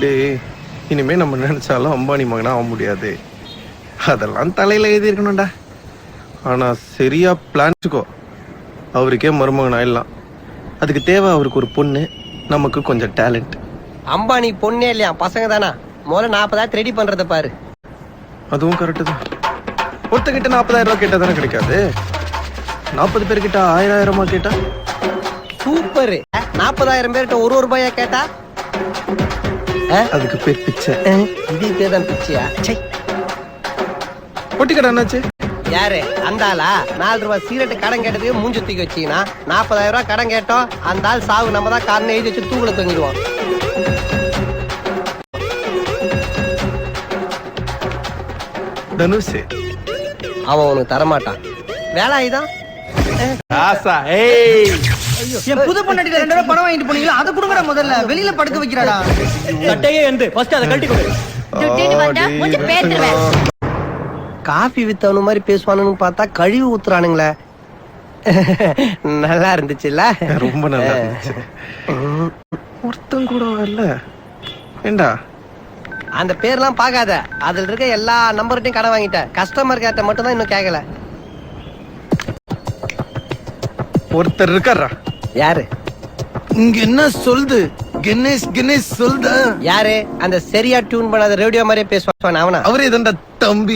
டேய், இனிமே நம்ம நினைச்சாலும் அம்பானி மகனா ஆக முடியாது. அதெல்லாம் தலையில எழுதி இருக்கணும்டா. ஆனா சரியா பிளான்ச்சுக்கோ, அவருக்கே மருமகன் ஆயிடலாம். அதுக்கு தேவை அவருக்கு ஒரு பொண்ணு, நமக்கு கொஞ்சம் டேலண்ட். அம்பானி பொண்ணே இல்லையா, பசங்க தானா? முதல்ல 40,000 ரெடி பண்றத பாரு. அதுவும் கரெக்டு தான். ஒருத்தகிட்ட 40,000 ரூபாய் கேட்டா தானே கிடைக்காது. 40 பேர்கிட்ட 1000 கேட்டா சூப்பர். 40,000 பேர்கிட்ட ஒரு ரூபாயா கேட்டா அதுக்கு பேர் பிச்சை. இது பேதான் பிச்சையா? பொட்டி கடை என்னாச்சு? யாரு அந்த ஆளா? 4 ரூபாய் சீரட்டு கடன் கேட்டதுக்கு மூஞ்சி தூக்கி வச்சீங்கன்னா 40,000 ரூபாய் கடன் கேட்டோம். அந்த ஆள் சாவு நம்ம தான் காரணம் எழுதி வச்சு தூக்குல தொங்கிடுவோம். தனுஷ் அவன் உனக்கு தரமாட்டான். வேலாயுதான் என் புது பொண்டாட்டில 2 ரூபாய் பணம் வாங்கிட்டு போனீங்களா, அதை கொடுங்கடா. முதல்ல வெளியில படுக்க வைக்கிறாடா. சட்டையே எந்து ஃபர்ஸ்ட் அதை கழட்டி கொடு. காஃபி வித்தவனு மாதிரி பேசுவானு பார்த்தா கழிவு ஊத்துறானுங்களே. நல்லா இருந்துச்சுல்ல? ரொம்ப நல்லா இருந்துச்சு. ஒருத்தன் கூட இல்ல ஏண்டா? அந்த பேர்லாம் பார்க்காத. அதுல இருக்க எல்லா நம்பர்ட்டையும் கடன் வாங்கிட்டேன். கஸ்டமர் கேட்ட மட்டும் தான் இன்னும் கேட்கல. ஒருத்தர் இருக்காரா? யாரு? இங்க என்ன சொல்லுது? கணேஷ் கணேஷ் சொல்லுது. யாரு? அந்த சரியா டியூன் பண்ணாத ரேடியோ மாதிரியே பேசுவான் அவனா? அவரே தான்டா தம்பி.